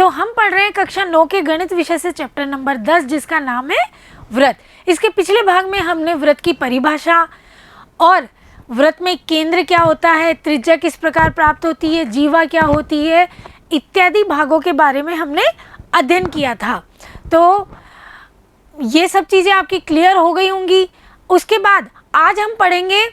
तो हम पढ़ रहे हैं कक्षा 9 के गणित विषय से चैप्टर नंबर 10, जिसका नाम है व्रत। इसके पिछले भाग में हमने व्रत की परिभाषा और व्रत में केंद्र क्या होता है, त्रिज्या किस प्रकार प्राप्त होती है, जीवा क्या होती है, इत्यादि भागों के बारे में हमने अध्ययन किया था। तो ये सब चीज़ें आपकी क्लियर हो गई होंगी। उसके बाद आज हम पढ़ेंगे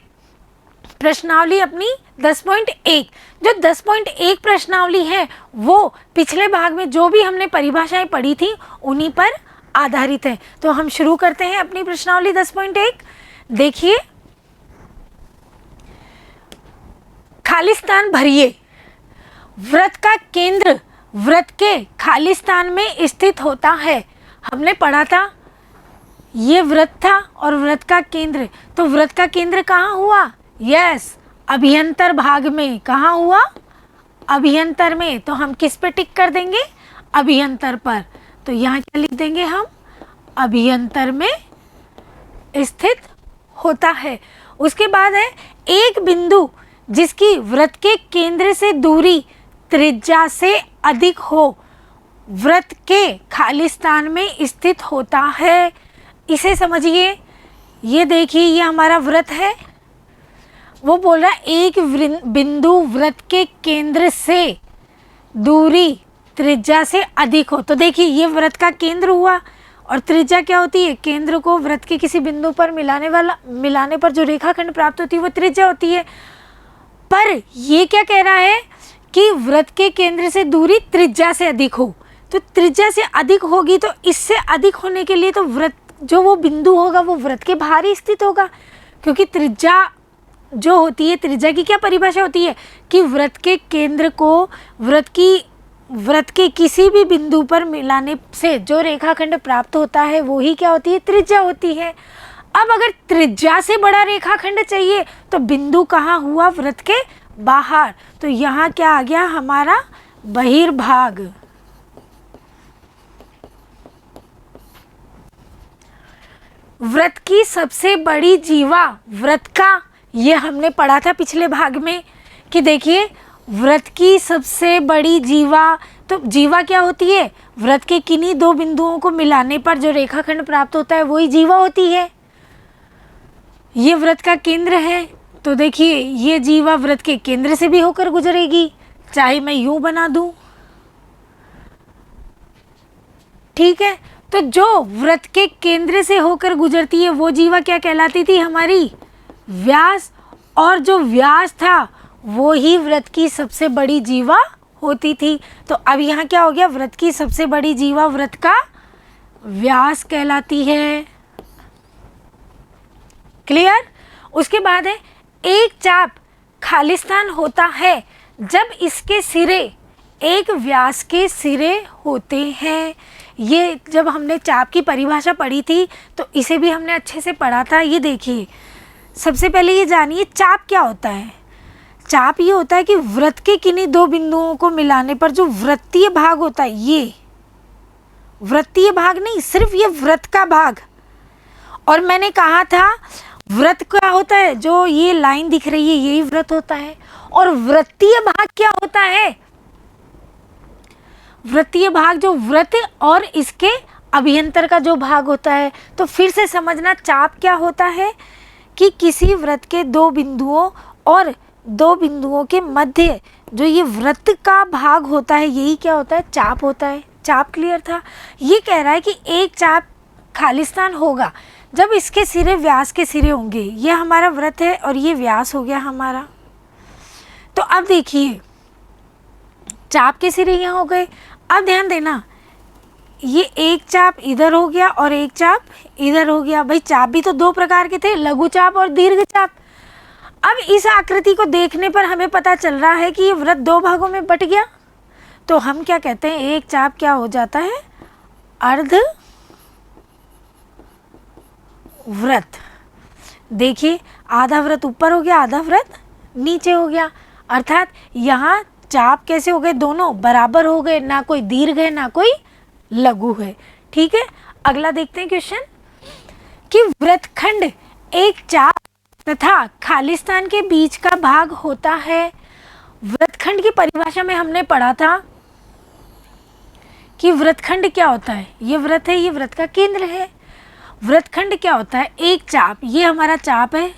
प्रश्नावली अपनी 10.1। जो 10.1 प्रश्नावली है वो पिछले भाग में जो भी हमने परिभाषाएं पढ़ी थी उन्हीं पर आधारित है। तो हम शुरू करते हैं अपनी प्रश्नावली 10.1। देखिए, खाली स्थान भरिए। व्रत का केंद्र व्रत के खाली स्थान में स्थित होता है। हमने पढ़ा था ये व्रत था और व्रत का केंद्र, तो व्रत का केंद्र कहाँ हुआ? यस, अभियंतर भाग में। कहाँ हुआ? अभियंतर में। तो हम किस पे टिक कर देंगे? अभियंतर पर। तो यहाँ क्या लिख देंगे हम? अभियंतर में स्थित होता है। उसके बाद है एक बिंदु जिसकी व्रत के केंद्र से दूरी त्रिज्या से अधिक हो, व्रत के खाली स्थान में स्थित होता है। इसे समझिए। ये देखिए, ये हमारा व्रत है। वो बोल रहा है एक बिंदु व्रत के केंद्र से दूरी त्रिज्या से अधिक हो। तो देखिए, ये व्रत का केंद्र हुआ और त्रिज्या क्या होती है? केंद्र को व्रत के किसी बिंदु पर मिलाने पर जो रेखाखंड प्राप्त होती है वो त्रिज्या होती है। पर ये क्या कह रहा है कि व्रत के केंद्र से दूरी त्रिज्या से अधिक हो। तो त्रिज्या से अधिक होगी, तो इससे अधिक होने के लिए तो व्रत जो वो बिंदु होगा वो व्रत के बाहर ही स्थित होगा, क्योंकि त्रिज्या जो होती है, त्रिज्या की क्या परिभाषा होती है कि व्रत के केंद्र को व्रत के किसी भी बिंदु पर मिलाने से जो रेखाखंड प्राप्त होता है वो ही क्या होती है? त्रिज्या होती है। अब अगर त्रिज्या से बड़ा रेखाखंड चाहिए तो बिंदु कहाँ हुआ? व्रत के बाहर। तो यहाँ क्या आ गया? हमारा बहिर्भाग। व्रत की सबसे बड़ी जीवा व्रत का, ये हमने पढ़ा था पिछले भाग में कि देखिए, व्रत की सबसे बड़ी जीवा, तो जीवा क्या होती है? व्रत के किन्हीं दो बिंदुओं को मिलाने पर जो रेखाखंड प्राप्त होता है वही जीवा होती है। ये व्रत का केंद्र है, तो देखिए ये जीवा व्रत के केंद्र से भी होकर गुजरेगी, चाहे मैं यूं बना दूं। ठीक है, तो जो व्रत के केंद्र से होकर गुजरती है वो जीवा क्या कहलाती थी? हमारी व्यास। और जो व्यास था वो ही व्रत की सबसे बड़ी जीवा होती थी। तो अब यहाँ क्या हो गया? व्रत की सबसे बड़ी जीवा व्रत का व्यास कहलाती है। क्लियर? उसके बाद है एक चाप खालिस्तान होता है जब इसके सिरे एक व्यास के सिरे होते हैं। ये जब हमने चाप की परिभाषा पढ़ी थी तो इसे भी हमने अच्छे से पढ़ा था। ये देखिए, सबसे पहले ये जानिए चाप क्या होता है। चाप ये होता है कि व्रत के किन्हीं दो बिंदुओं को मिलाने पर जो वृत्तीय भाग होता है, ये वृत्तीय भाग नहीं, सिर्फ ये व्रत का भाग। और मैंने कहा था व्रत क्या होता है? जो ये लाइन दिख रही है यही व्रत होता है। और वृत्तीय भाग क्या होता है? वृत्तीय भाग जो व्रत और इसके अभियंतर का जो भाग होता है। तो फिर से समझना, चाप क्या होता है कि किसी व्रत के दो बिंदुओं और दो बिंदुओं के मध्य जो ये व्रत का भाग होता है यही क्या होता है? चाप होता है। चाप क्लियर था? ये कह रहा है कि एक चाप खालिस्तान होगा जब इसके सिरे व्यास के सिरे होंगे। ये हमारा व्रत है और ये व्यास हो गया हमारा। तो अब देखिए, चाप के सिरे यहाँ हो गए। अब ध्यान देना, ये एक चाप इधर हो गया और एक चाप इधर हो गया। भाई चाप भी तो दो प्रकार के थे, लघु चाप और दीर्घ चाप। अब इस आकृति को देखने पर हमें पता चल रहा है कि ये व्रत दो भागों में बट गया। तो हम क्या कहते हैं? एक चाप क्या हो जाता है? अर्ध व्रत। देखिए, आधा व्रत ऊपर हो गया, आधा व्रत नीचे हो गया। अर्थात यहाँ चाप कैसे हो गए? दोनों बराबर हो गए, ना कोई दीर्घ है ना कोई लघु है। ठीक है, अगला देखते हैं क्वेश्चन कि व्रतखंड एक चाप तथा खालिस्तान के बीच का भाग होता है। व्रतखंड की परिभाषा में हमने पढ़ा था कि व्रतखंड क्या होता है। ये व्रत है, ये व्रत का केंद्र है। व्रतखंड क्या होता है, एक चाप, ये हमारा चाप है,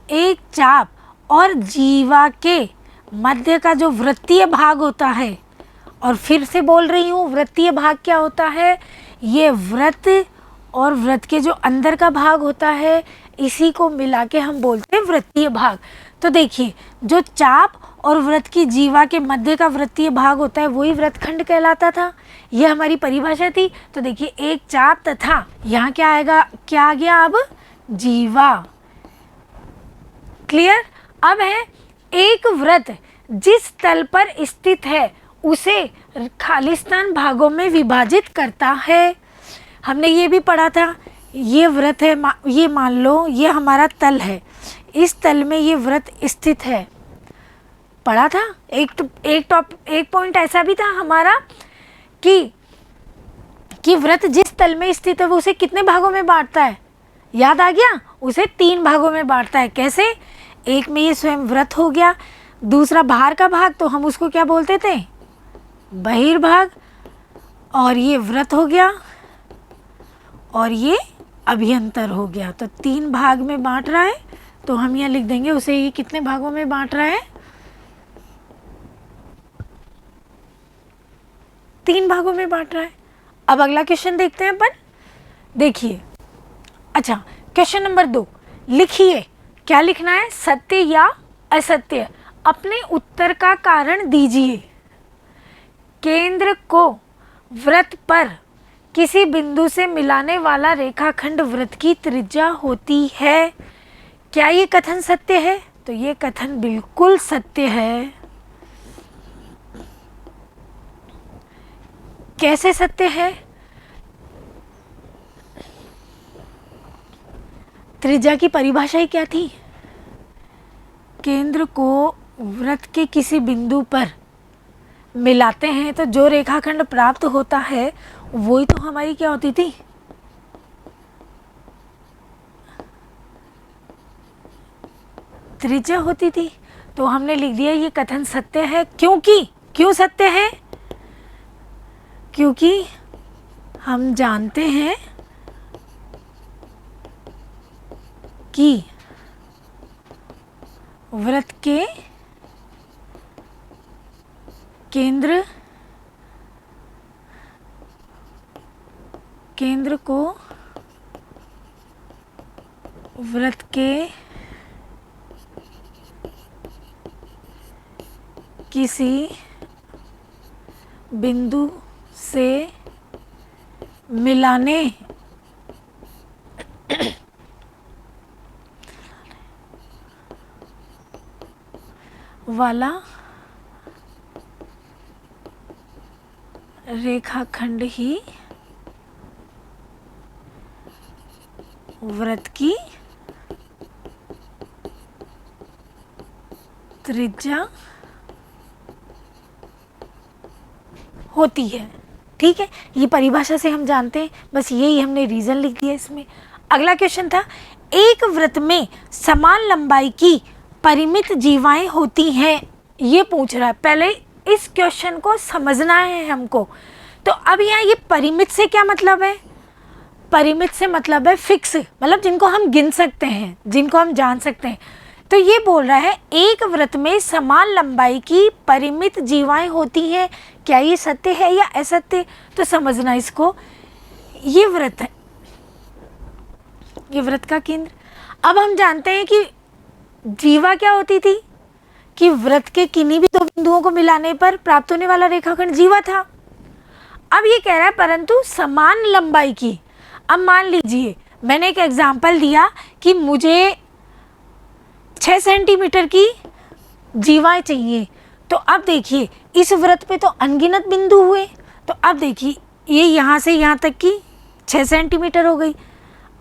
एक चाप और जीवा के मध्य का जो वृत्तीय भाग होता है, और फिर से बोल रही हूँ वृत्तीय भाग क्या होता है, ये व्रत और व्रत के जो अंदर का भाग होता है इसी को मिला के हम बोलते हैं वृत्तीय भाग। तो देखिए जो चाप और व्रत की जीवा के मध्य का वृत्तीय भाग होता है वही व्रतखंड कहलाता था। ये हमारी परिभाषा थी। तो देखिए एक चाप तथा यहाँ क्या आएगा, क्या आ गया अब, जीवा। क्लियर। अब है एक व्रत जिस तल पर स्थित है उसे खालिस्तान भागों में विभाजित करता है। हमने ये भी पढ़ा था, ये व्रत है, ये मान लो ये हमारा तल है, इस तल में ये व्रत स्थित है, पढ़ा था। एक पॉइंट ऐसा भी था हमारा कि व्रत जिस तल में स्थित है वो उसे कितने भागों में बांटता है, याद आ गया, उसे 3 भागों में बांटता है। कैसे, एक में ये स्वयं व्रत हो गया, दूसरा बाहर का भाग तो हम उसको क्या बोलते थे, बहिर्भाग, और ये व्रत हो गया और ये अभ्यंतर हो गया। तो 3 भाग में बांट रहा है। तो हम यहाँ लिख देंगे उसे ये कितने भागों में बांट रहा है, 3 भागों में बांट रहा है। अब अगला क्वेश्चन देखते हैं अपन। देखिए, अच्छा क्वेश्चन नंबर 2 लिखिए, क्या लिखना है, सत्य या असत्य। अपने उत्तर का कारण दीजिए। केंद्र को वृत्त पर किसी बिंदु से मिलाने वाला रेखाखंड वृत्त की त्रिज्या होती है। क्या ये कथन सत्य है? तो ये कथन बिल्कुल सत्य है। कैसे सत्य है? त्रिज्या की परिभाषा ही क्या थी, केंद्र को वृत्त के किसी बिंदु पर मिलाते हैं तो जो रेखाखंड प्राप्त होता है वही तो हमारी क्या होती थी, त्रिज्या होती थी। तो हमने लिख दिया ये कथन सत्य है। क्यों सत्य है? क्योंकि हम जानते हैं कि वृत्त के केंद्र को वृत्त के किसी बिंदु से मिलाने वाला रेखाखंड ही वृत्त की त्रिज्या होती है। ठीक है, ये परिभाषा से हम जानते हैं, बस यही हमने रीजन लिख दिया इसमें। अगला क्वेश्चन था, एक वृत्त में समान लंबाई की परिमित जीवाएं होती हैं, ये पूछ रहा है। पहले इस क्वेश्चन को समझना है हमको। तो अब यहाँ ये परिमित से क्या मतलब है, परिमित से मतलब है फिक्स, मतलब जिनको हम गिन सकते हैं, जिनको हम जान सकते हैं। तो ये बोल रहा है एक वृत्त में समान लंबाई की परिमित जीवाएं होती हैं। क्या ये सत्य है या असत्य? तो समझना इसको, ये वृत्त है, ये वृत्त का केंद्र। अब हम जानते हैं कि जीवा क्या होती थी, कि वृत्त के किन्हीं भी 2 बिंदुओं को मिलाने पर प्राप्त होने वाला रेखाखंड जीवा था। अब ये कह रहा है परंतु समान लंबाई की। अब मान लीजिए मैंने एक एग्जाम्पल दिया कि मुझे 6 सेंटीमीटर की जीवाएं चाहिए। तो अब देखिए इस वृत्त पे तो अनगिनत बिंदु हुए। तो अब देखिए ये यहाँ से यहाँ तक की 6 सेंटीमीटर हो गई।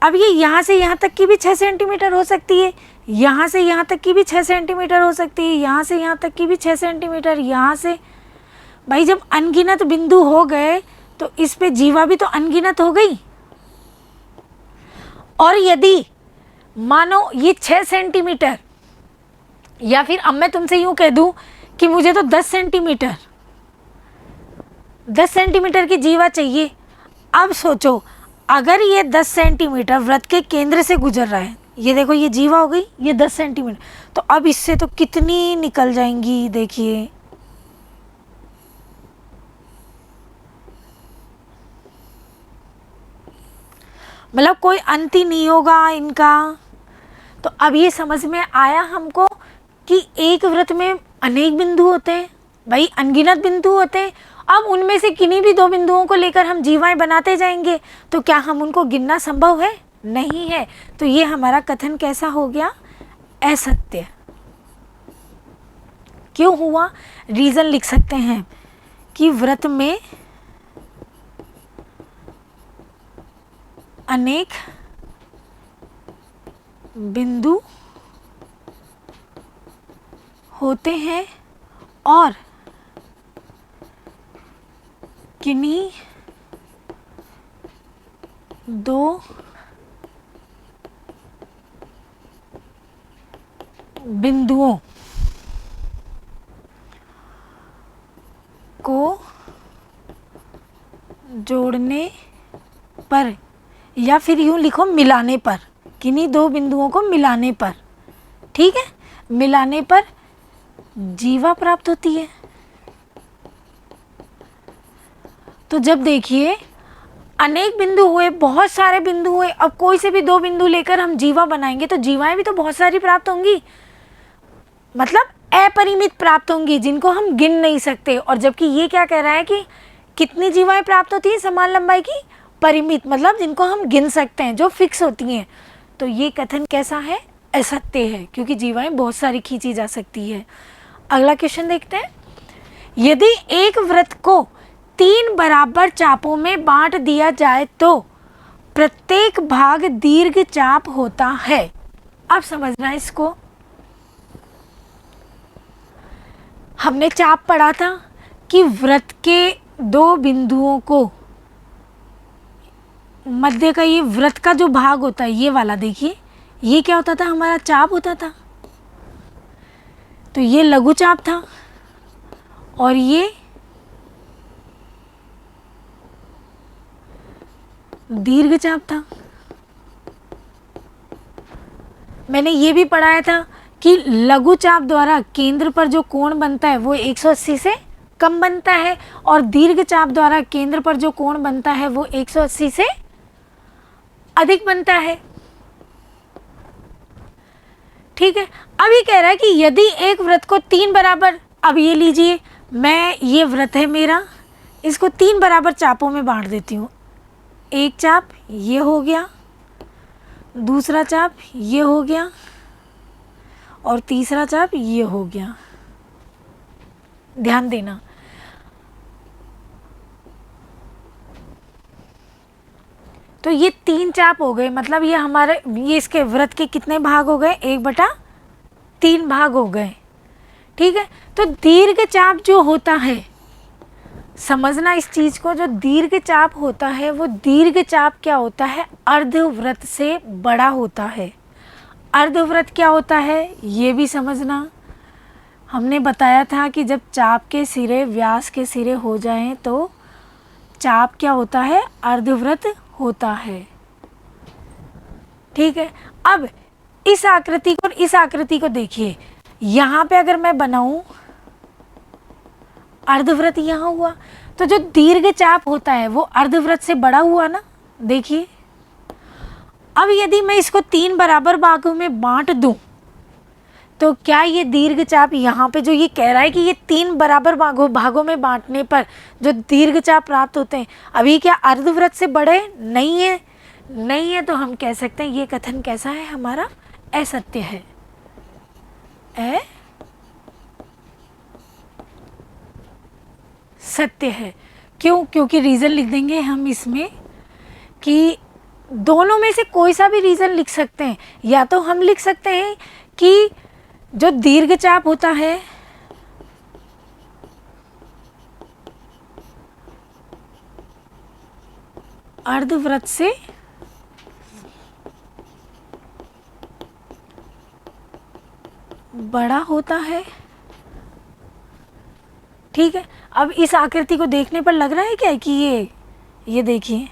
अब ये यहाँ से यहाँ तक की भी 6 सेंटीमीटर हो सकती है, यहाँ से यहाँ तक की भी 6 सेंटीमीटर हो सकती है, यहाँ से यहाँ तक की भी 6 सेंटीमीटर, यहाँ से। भाई जब अनगिनत बिंदु हो गए तो इस पे जीवा भी तो अनगिनत हो गई। और यदि मानो ये 6 सेंटीमीटर, या फिर अब मैं तुमसे यूँ कह दूँ कि मुझे तो 10 सेंटीमीटर, 10 सेंटीमीटर की जीवा चाहिए। अब सोचो, अगर ये 10 सेंटीमीटर वृत्त के केंद्र से गुजर रहा है, ये देखो ये जीवा हो गई, ये 10 सेंटीमीटर, तो अब इससे तो कितनी निकल जाएंगी, देखिए। मतलब कोई अंत ही नहीं होगा इनका। तो अब ये समझ में आया हमको कि एक वृत्त में अनेक बिंदु होते हैं, भाई अनगिनत बिंदु होते हैं। अब उनमें से किन्हीं भी दो बिंदुओं को लेकर हम जीवाएं बनाते जाएंगे, तो क्या हम उनको गिनना संभव है? नहीं है। तो ये हमारा कथन कैसा हो गया? असत्य। क्यों हुआ? रीजन लिख सकते हैं कि वृत्त में अनेक बिंदु होते हैं और किन्हीं दो बिंदुओं को जोड़ने पर, या फिर यूं लिखो मिलाने पर, किन्हीं दो बिंदुओं को मिलाने पर, ठीक है, मिलाने पर जीवा प्राप्त होती है। तो जब देखिए अनेक बिंदु हुए, बहुत सारे बिंदु हुए, अब कोई से भी दो बिंदु लेकर हम जीवा बनाएंगे तो जीवाएं भी तो बहुत सारी प्राप्त होंगी, मतलब अपरिमित प्राप्त होंगी, जिनको हम गिन नहीं सकते। और जबकि ये क्या कह रहा है कि कितनी जीवाएं प्राप्त होती है समान लंबाई की? परिमित, मतलब जिनको हम गिन सकते हैं, जो फिक्स होती हैं। तो ये कथन कैसा है? असत्य है, क्योंकि जीवाएं बहुत सारी खींची जा सकती है। अगला क्वेश्चन देखते हैं। यदि एक वृत्त को 3 बराबर चापों में बांट दिया जाए तो प्रत्येक भाग दीर्घ चाप होता है। अब समझना इसको, हमने चाप पढ़ा था कि वृत्त के दो बिंदुओं को, मध्य का ये वृत्त का जो भाग होता है, ये वाला देखिए, ये क्या होता था? हमारा चाप होता था। तो ये लघु चाप था और ये दीर्घ चाप था। मैंने ये भी पढ़ाया था कि लघु चाप द्वारा केंद्र पर जो कोण बनता है वो 180 से कम बनता है, और दीर्घ चाप द्वारा केंद्र पर जो कोण बनता है वो 180 से अधिक बनता है। ठीक है। अब ये कह रहा है कि यदि एक वृत्त को 3 बराबर, अब ये लीजिए, मैं, ये वृत्त है मेरा, इसको 3 बराबर चापों में बांट देती हूँ। एक चाप ये हो गया, दूसरा चाप ये हो गया, और तीसरा चाप ये हो गया। ध्यान देना, तो ये 3 चाप हो गए, मतलब ये हमारे, ये इसके वृत्त के कितने भाग हो गए? 1/3 भाग हो गए। ठीक है। तो दीर्घ चाप जो होता है, समझना इस चीज को, जो दीर्घ चाप होता है वो दीर्घ चाप क्या होता है? अर्धवृत्त से बड़ा होता है। अर्धवृत्त क्या होता है ये भी समझना। हमने बताया था कि जब चाप के सिरे व्यास के सिरे हो जाएं तो चाप क्या होता है? अर्धवृत्त होता है। ठीक है। अब इस आकृति को, इस आकृति को देखिए, यहाँ पे अगर मैं बनाऊं अर्धवृत्त, यहाँ हुआ, तो जो दीर्घ चाप होता है वो अर्धवृत्त से बड़ा हुआ ना। देखिए, अब यदि मैं इसको 3 बराबर भागों में बांट दूं तो क्या ये दीर्घ चाप, यहाँ पे जो ये कह रहा है कि ये 3 बराबर भागों में बांटने पर जो दीर्घ चाप प्राप्त होते हैं, अभी क्या अर्धवृत्त से बड़े नहीं है? नहीं है। तो हम कह सकते हैं ये कथन कैसा है? हमारा असत्य है। सत्य है। क्यों? क्योंकि रीज़न लिख देंगे हम इसमें कि दोनों में से कोई सा भी रीज़न लिख सकते हैं। या तो हम लिख सकते हैं कि जो दीर्घ चाप होता है अर्धवृत्त से बड़ा होता है। ठीक है, अब इस आकृति को देखने पर लग रहा है क्या कि ये देखिए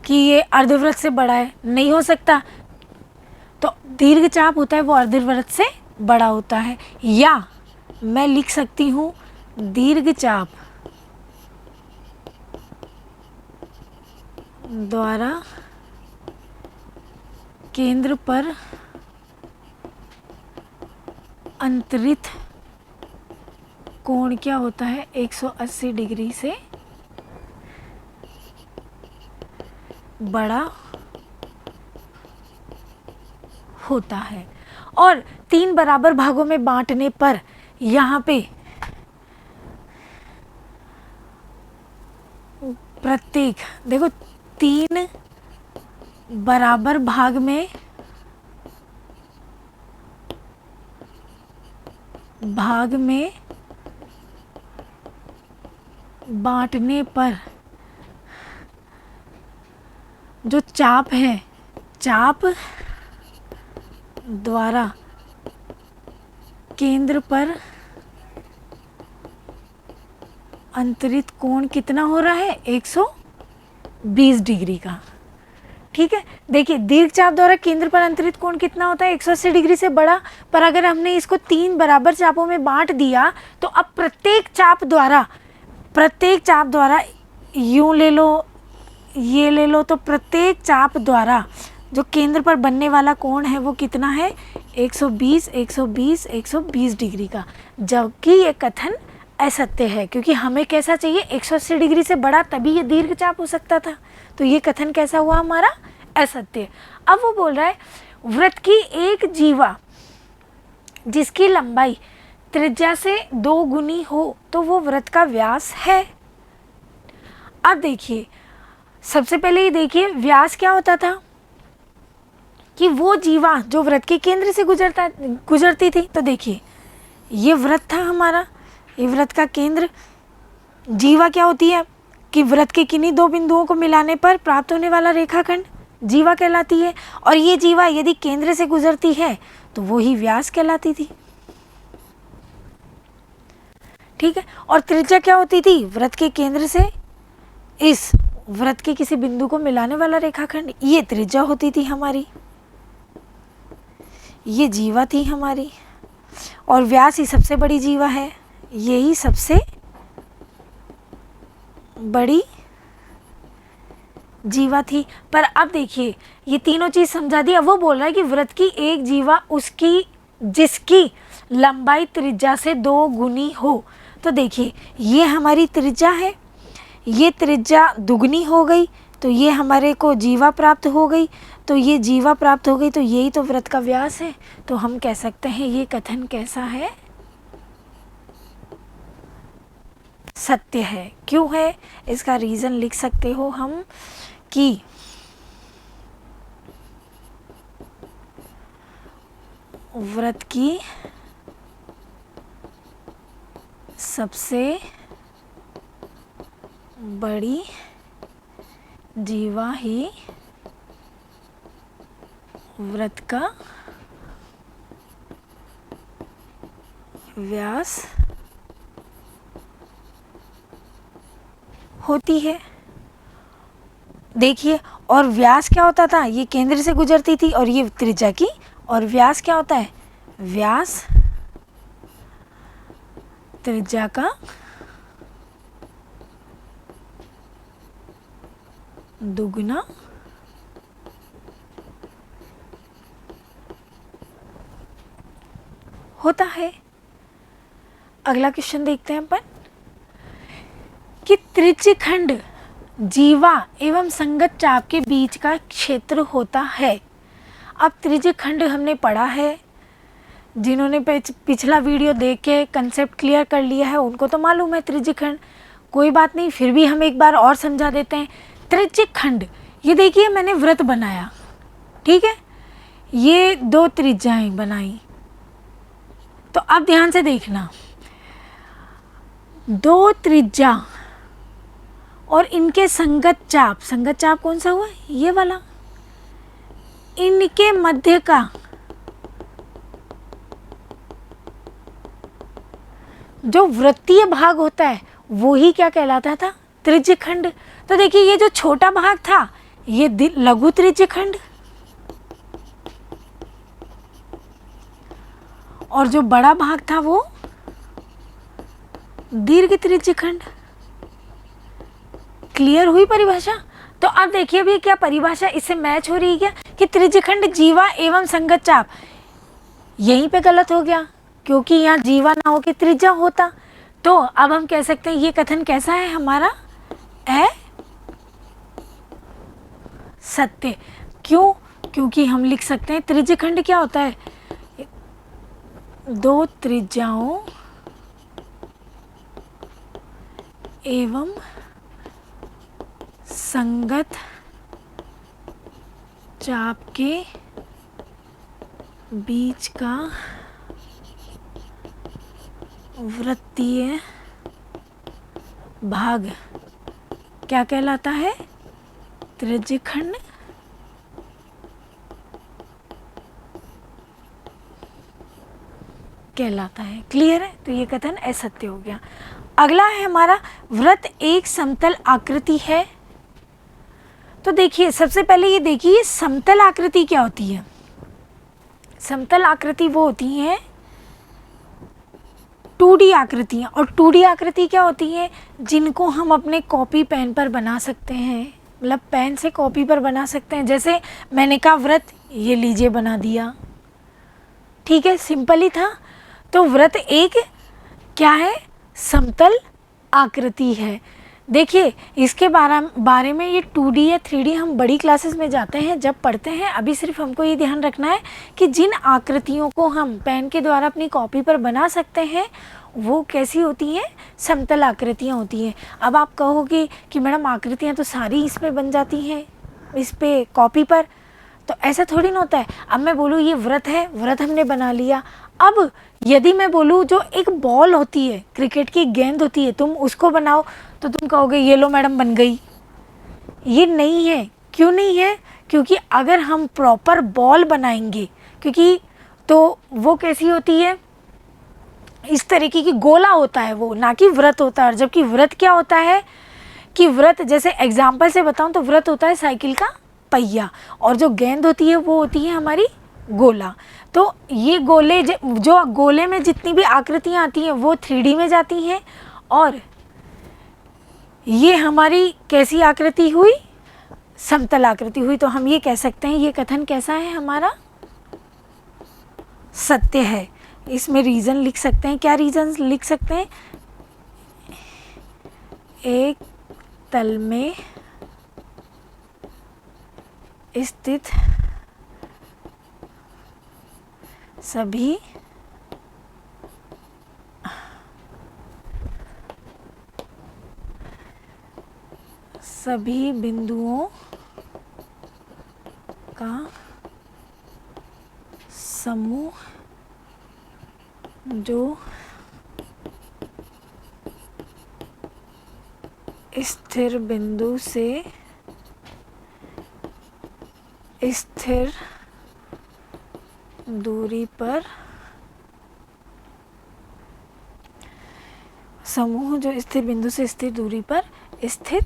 कि ये अर्धवृत्त से बड़ा है, नहीं हो सकता। तो दीर्घ चाप होता है वो अर्धवृत्त से बड़ा होता है। या मैं लिख सकती हूँ दीर्घ चाप द्वारा केंद्र पर अंतरित कोण क्या होता है 180 डिग्री से बड़ा होता है। और 3 बराबर भागों में बांटने पर यहाँ पे प्रत्येक देखो 3 बराबर भाग में बांटने पर जो चाप है, चाप द्वारा केंद्र पर अंतरित कोण कितना हो रहा है 120 डिग्री का। ठीक है, देखिए दीर्घ चाप द्वारा केंद्र पर अंतरित कोण कितना होता है 180 डिग्री से बड़ा। पर अगर हमने इसको 3 बराबर चापों में बांट दिया तो अब प्रत्येक चाप द्वारा यूं ले लो, ये ले लो, तो प्रत्येक चाप द्वारा जो केंद्र पर बनने वाला कोण है वो कितना है 120 डिग्री का। जबकि ये कथन असत्य है, क्योंकि हमें कैसा चाहिए 180 डिग्री से बड़ा, तभी ये दीर्घ चाप हो सकता था। तो ये कथन कैसा हुआ हमारा असत्य। अब वो बोल रहा है वृत्त की एक जीवा जिसकी लंबाई त्रिज्या से 2 गुनी हो तो वो वृत्त का व्यास है। अब देखिए सबसे पहले ये देखिए व्यास क्या होता था कि वो जीवा जो वृत्त के केंद्र से गुजरती थी। तो देखिए ये वृत्त था हमारा, ये वृत्त का केंद्र। जीवा क्या होती है कि वृत्त के किन्हीं 2 बिंदुओं को मिलाने पर प्राप्त होने वाला रेखाखंड जीवा कहलाती है। और ये जीवा यदि केंद्र से गुजरती है तो वो ही व्यास कहलाती थी। ठीक है, और त्रिज्या क्या होती थी वृत्त के केंद्र से इस वृत्त के किसी बिंदु को मिलाने वाला रेखाखंड, ये त्रिज्या होती थी हमारी, ये जीवा थी हमारी। और व्यास ही सबसे बड़ी जीवा है, यही सबसे बड़ी जीवा थी। पर अब देखिए ये तीनों चीज समझा दी। अब वो बोल रहा है कि वृत्त की एक जीवा उसकी जिसकी लंबाई त्रिज्या से 2 गुनी हो। तो देखिए ये हमारी त्रिज्या है, ये त्रिज्या दुगनी हो गई तो ये हमारे को जीवा प्राप्त हो गई, तो ये जीवा प्राप्त हो गई तो यही तो वृत्त का व्यास है। तो हम कह सकते हैं ये कथन कैसा है सत्य है। क्यों है इसका रीजन लिख सकते हो हम कि वृत्त की सबसे बड़ी जीवा ही वृत्त का व्यास होती है। देखिए और व्यास क्या होता था, ये केंद्र से गुजरती थी और ये त्रिज्या की। और व्यास क्या होता है, व्यास त्रिज्या का दुगना होता है। अगला क्वेश्चन देखते हैं अपन कि त्रिज्य खंड जीवा एवं संगत चाप के बीच का क्षेत्र होता है। अब त्रिज्य खंड हमने पढ़ा है, जिन्होंने पिछला वीडियो देख के कंसेप्ट क्लियर कर लिया है उनको तो मालूम है त्रिज्य खंड। कोई बात नहीं, फिर भी हम एक बार और समझा देते हैं। त्रिज्य खंड, ये देखिए मैंने वृत्त बनाया, ठीक है, ये 2 त्रिज्याएं बनाई। तो अब ध्यान से देखना, 2 त्रिज्या और इनके संगत चाप कौन सा हुआ, ये वाला, इनके मध्य का जो वृत्तीय भाग होता है वो ही क्या कहलाता था, त्रिज्यखंड। तो देखिए ये जो छोटा भाग था ये लघु त्रिज्यखंड, और जो बड़ा भाग था वो दीर्घ त्रिज्यखंड। क्लियर हुई परिभाषा? तो अब देखिए भी क्या परिभाषा इससे मैच हो रही है क्या, कि त्रिज्यखंड जीवा एवं संगत चाप। यहीं पे गलत हो गया क्योंकि यहाँ जीवा ना हो के त्रिज्या होता। तो अब हम कह सकते हैं ये कथन कैसा है हमारा, सत्य। क्यों? क्योंकि हम लिख सकते हैं त्रिज्यखंड क्या होता है, दो त्रिज्याओं एवं संगत चाप के बीच का वृत्तीय भाग क्या कहलाता है, त्रिज्यखंड। कहलाता है। क्लियर है? तो ये कथन असत्य हो गया। अगला है हमारा, वृत्त एक समतल आकृति है। तो देखिए सबसे पहले ये देखिए समतल आकृति क्या होती है। समतल आकृति वो होती है 2D आकृतियाँ, और 2D आकृति क्या होती है, जिनको हम अपने कॉपी पेन पर बना सकते हैं, मतलब पेन से कॉपी पर बना सकते हैं। जैसे मैंने कहा वृत्त, ये लीजिए बना दिया, ठीक है, सिंपल ही था। तो वृत्त एक क्या है, समतल आकृति है। देखिए इसके बारे में ये 2D या 3D हम बड़ी क्लासेस में जाते हैं जब पढ़ते हैं। अभी सिर्फ हमको ये ध्यान रखना है कि जिन आकृतियों को हम पेन के द्वारा अपनी कॉपी पर बना सकते हैं वो कैसी होती हैं, समतल आकृतियाँ होती हैं। अब आप कहोगे कि मैडम आकृतियाँ तो सारी इसमें बन जाती हैं इस पे कॉपी पर, तो ऐसा थोड़ी ना होता है। अब मैं बोलूँ ये वृत्त है, वृत्त हमने बना लिया। अब यदि मैं बोलूँ जो एक बॉल होती है, क्रिकेट की गेंद होती है, तुम उसको बनाओ, तो तुम कहोगे ये लो मैडम बन गई। ये नहीं है। क्यों नहीं है? क्योंकि अगर हम प्रॉपर बॉल बनाएंगे, क्योंकि तो वो कैसी होती है, इस तरीके की गोला होता है वो, ना कि वृत्त होता है। और जबकि वृत्त क्या होता है कि वृत्त, जैसे एग्जाम्पल से बताऊं तो वृत्त होता है साइकिल का पहिया, और जो गेंद होती है वो होती है हमारी गोला। तो ये गोले जो गोले में जितनी भी आकृतियाँ आती हैं वो 3D में जाती हैं, और ये हमारी कैसी आकृति हुई, समतल आकृति हुई। तो हम ये कह सकते हैं ये कथन कैसा है हमारा, सत्य है। इसमें रीज़न लिख सकते हैं, क्या रीज़न लिख सकते हैं, एक तल में स्थित सभी बिंदुओं का समूह जो स्थिर बिंदु से स्थिर दूरी पर, समूह जो स्थिर बिंदु से स्थिर दूरी पर स्थित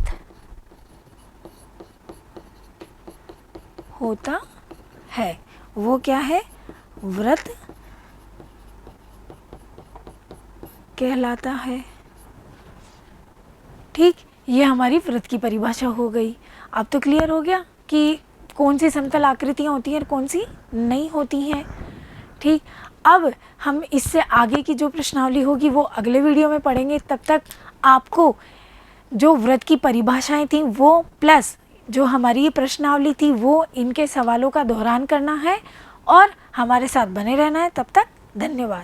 होता है, वो क्या है, वृत्त कहलाता है। ठीक, ये हमारी वृत्त की परिभाषा हो गई। अब तो क्लियर हो गया कि कौन सी समतल आकृतियाँ होती हैं और कौन सी नहीं होती हैं। ठीक, अब हम इससे आगे की जो प्रश्नावली होगी वो अगले वीडियो में पढ़ेंगे। तब तक आपको जो वृत्त की परिभाषाएं थी वो प्लस जो हमारी ये प्रश्नावली थी वो, इनके सवालों का दोहरान करना है और हमारे साथ बने रहना है। तब तक धन्यवाद।